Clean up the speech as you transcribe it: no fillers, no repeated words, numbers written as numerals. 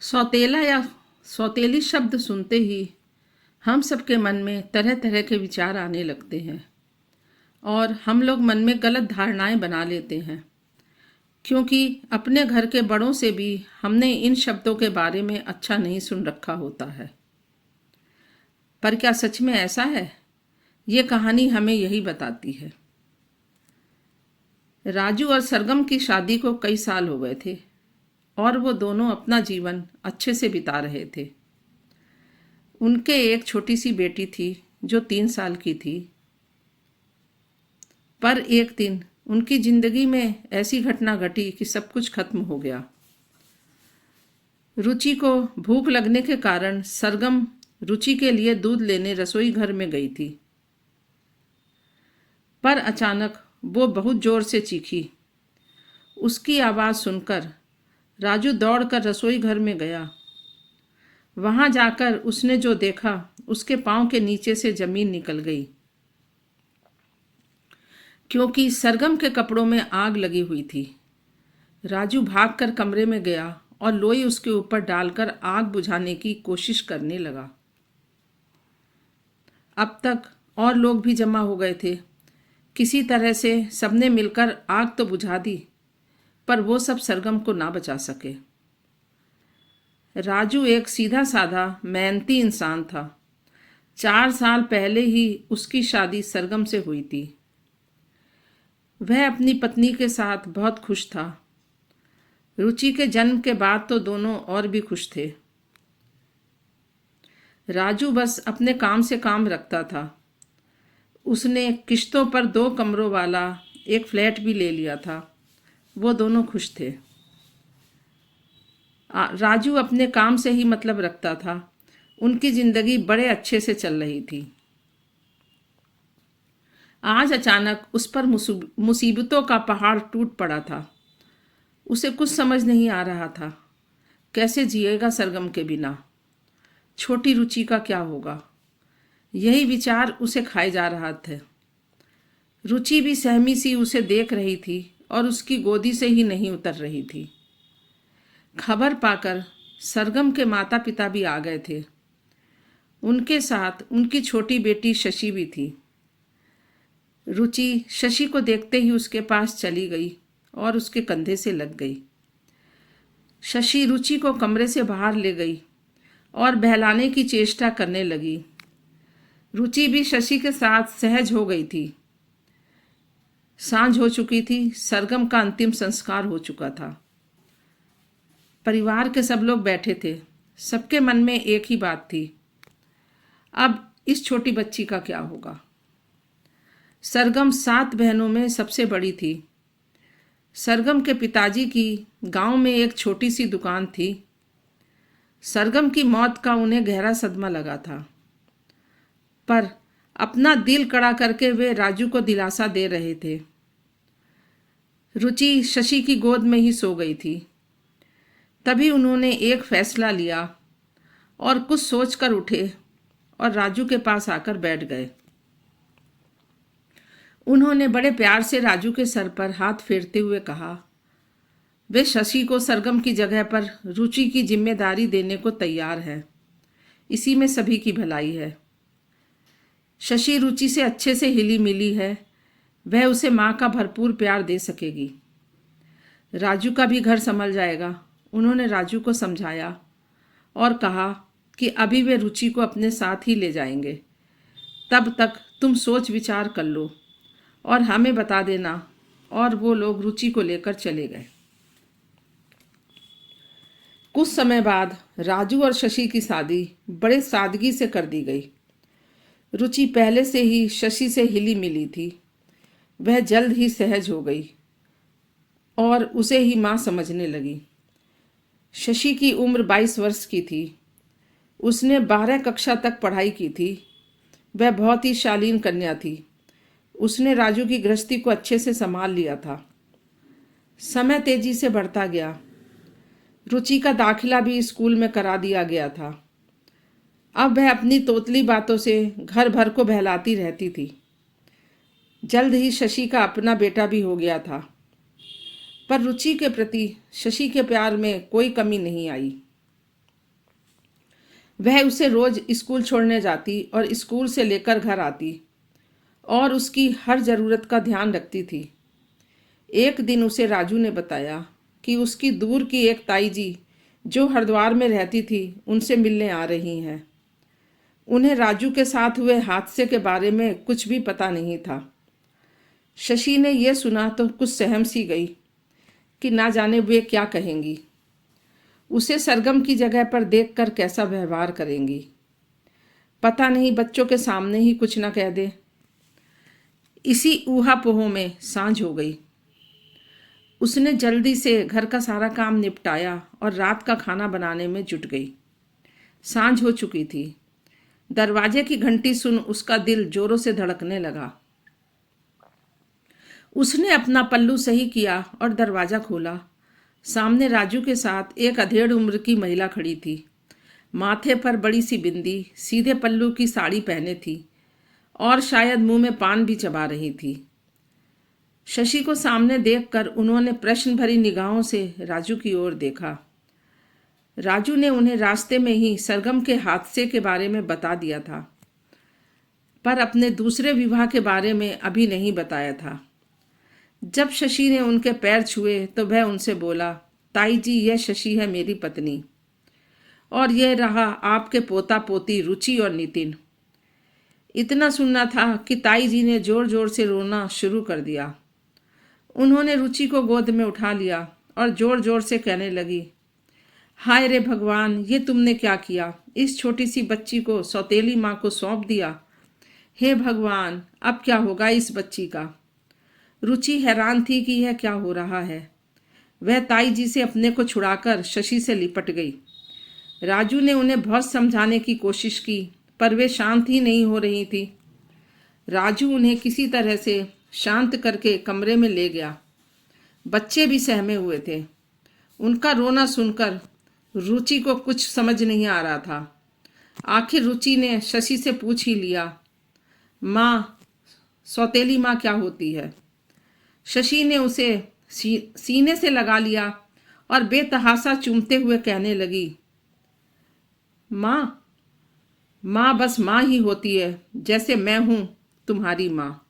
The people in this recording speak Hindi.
सौतेला या सौतेली शब्द सुनते ही हम सबके मन में तरह तरह के विचार आने लगते हैं और हम लोग मन में गलत धारणाएं बना लेते हैं, क्योंकि अपने घर के बड़ों से भी हमने इन शब्दों के बारे में अच्छा नहीं सुन रखा होता है। पर क्या सच में ऐसा है? ये कहानी हमें यही बताती है। राजू और सरगम की शादी को कई साल हो गए थे और वो दोनों अपना जीवन अच्छे से बिता रहे थे। उनके एक छोटी सी बेटी थी जो 3 साल की थी। पर एक दिन उनकी जिंदगी में ऐसी घटना घटी कि सब कुछ खत्म हो गया। रुचि को भूख लगने के कारण सरगम रुचि के लिए दूध लेने रसोई घर में गई थी। पर अचानक वो बहुत जोर से चीखी। उसकी आवाज़ सुनकर राजू दौड़कर रसोई घर में गया। वहां जाकर उसने जो देखा, उसके पांव के नीचे से जमीन निकल गई, क्योंकि सरगम के कपड़ों में आग लगी हुई थी। राजू भागकर कमरे में गया और लोई उसके ऊपर डालकर आग बुझाने की कोशिश करने लगा। अब तक और लोग भी जमा हो गए थे। किसी तरह से सबने मिलकर आग तो बुझा दी, पर वो सब सरगम को ना बचा सके। राजू एक सीधा साधा मेहनती इंसान था। 4 साल पहले ही उसकी शादी सरगम से हुई थी। वह अपनी पत्नी के साथ बहुत खुश था। रुचि के जन्म के बाद तो दोनों और भी खुश थे। राजू बस अपने काम से काम रखता था। उसने किश्तों पर 2 कमरों वाला एक फ्लैट भी ले लिया था। वो दोनों खुश थे। राजू अपने काम से ही मतलब रखता था। उनकी जिंदगी बड़े अच्छे से चल रही थी। आज अचानक उस पर मुसीबतों का पहाड़ टूट पड़ा था। उसे कुछ समझ नहीं आ रहा था। कैसे जिएगा सरगम के बिना? छोटी रुचि का क्या होगा? यही विचार उसे खाए जा रहा था। रुचि भी सहमी सी उसे देख रही थी और उसकी गोदी से ही नहीं उतर रही थी। खबर पाकर सरगम के माता पिता भी आ गए थे। उनके साथ उनकी छोटी बेटी शशि भी थी। रुचि शशि को देखते ही उसके पास चली गई और उसके कंधे से लग गई। शशि रुचि को कमरे से बाहर ले गई और बहलाने की चेष्टा करने लगी। रुचि भी शशि के साथ सहज हो गई थी। सांझ हो चुकी थी। सरगम का अंतिम संस्कार हो चुका था। परिवार के सब लोग बैठे थे। सबके मन में एक ही बात थी, अब इस छोटी बच्ची का क्या होगा? सरगम 7 बहनों में सबसे बड़ी थी। सरगम के पिताजी की गांव में एक छोटी सी दुकान थी। सरगम की मौत का उन्हें गहरा सदमा लगा था, पर अपना दिल कड़ा करके वे राजू को दिलासा दे रहे थे। रुचि शशि की गोद में ही सो गई थी। तभी उन्होंने एक फैसला लिया और कुछ सोचकर उठे और राजू के पास आकर बैठ गए। उन्होंने बड़े प्यार से राजू के सर पर हाथ फेरते हुए कहा, वे शशि को सरगम की जगह पर रुचि की जिम्मेदारी देने को तैयार है। इसी में सभी की भलाई है। शशि रुचि से अच्छे से हिली मिली है। वह उसे माँ का भरपूर प्यार दे सकेगी। राजू का भी घर संभल जाएगा। उन्होंने राजू को समझाया और कहा कि अभी वे रुचि को अपने साथ ही ले जाएंगे। तब तक तुम सोच विचार कर लो और हमें बता देना। और वो लोग रुचि को लेकर चले गए। कुछ समय बाद राजू और शशि की शादी बड़े सादगी से कर दी गई। रुचि पहले से ही शशि से हिली मिली थी। वह जल्द ही सहज हो गई और उसे ही माँ समझने लगी। शशि की उम्र 22 वर्ष की थी। उसने 12 कक्षा तक पढ़ाई की थी। वह बहुत ही शालीन कन्या थी। उसने राजू की गृहस्थी को अच्छे से संभाल लिया था। समय तेजी से बढ़ता गया। रुचि का दाखिला भी स्कूल में करा दिया गया था। अब वह अपनी तोतली बातों से घर भर को बहलाती रहती थी। जल्द ही शशि का अपना बेटा भी हो गया था, पर रुचि के प्रति शशि के प्यार में कोई कमी नहीं आई। वह उसे रोज स्कूल छोड़ने जाती और स्कूल से लेकर घर आती और उसकी हर ज़रूरत का ध्यान रखती थी। एक दिन उसे राजू ने बताया कि उसकी दूर की एक ताई जी जो हरिद्वार में रहती थी उनसे मिलने आ रही हैं। उन्हें राजू के साथ हुए हादसे के बारे में कुछ भी पता नहीं था। शशि ने यह सुना तो कुछ सहम सी गई कि ना जाने वे क्या कहेंगी, उसे सरगम की जगह पर देखकर कैसा व्यवहार करेंगी। पता नहीं बच्चों के सामने ही कुछ ना कह दे। इसी ऊहापोह में सांझ हो गई। उसने जल्दी से घर का सारा काम निपटाया और रात का खाना बनाने में जुट गई। सांझ हो चुकी थी। दरवाजे की घंटी सुन उसका दिल जोरों से धड़कने लगा। उसने अपना पल्लू सही किया और दरवाज़ा खोला। सामने राजू के साथ एक अधेड़ उम्र की महिला खड़ी थी। माथे पर बड़ी सी बिंदी, सीधे पल्लू की साड़ी पहने थी और शायद मुंह में पान भी चबा रही थी। शशि को सामने देखकर उन्होंने प्रश्न भरी निगाहों से राजू की ओर देखा। राजू ने उन्हें रास्ते में ही सरगम के हादसे के बारे में बता दिया था, पर अपने दूसरे विवाह के बारे में अभी नहीं बताया था। जब शशि ने उनके पैर छुए तो वह उनसे बोला, ताई जी, यह शशि है मेरी पत्नी, और यह रहा आपके पोता पोती रुचि और नितिन। इतना सुनना था कि ताई जी ने जोर जोर से रोना शुरू कर दिया। उन्होंने रुचि को गोद में उठा लिया और जोर जोर से कहने लगी, हाय रे भगवान, ये तुमने क्या किया? इस छोटी सी बच्ची को सौतेली माँ को सौंप दिया। हे भगवान, अब क्या होगा इस बच्ची का? रुचि हैरान थी कि यह क्या हो रहा है। वह ताई जी से अपने को छुड़ाकर शशि से लिपट गई। राजू ने उन्हें बहुत समझाने की कोशिश की, पर वे शांत ही नहीं हो रही थी। राजू उन्हें किसी तरह से शांत करके कमरे में ले गया। बच्चे भी सहमे हुए थे। उनका रोना सुनकर रुचि को कुछ समझ नहीं आ रहा था। आखिर रुचि ने शशि से पूछ ही लिया, माँ, सौतेली माँ क्या होती है? शशि ने उसे सीने से लगा लिया और बेतहासा चूमते हुए कहने लगी, माँ, माँ बस माँ ही होती है, जैसे मैं हूँ तुम्हारी माँ।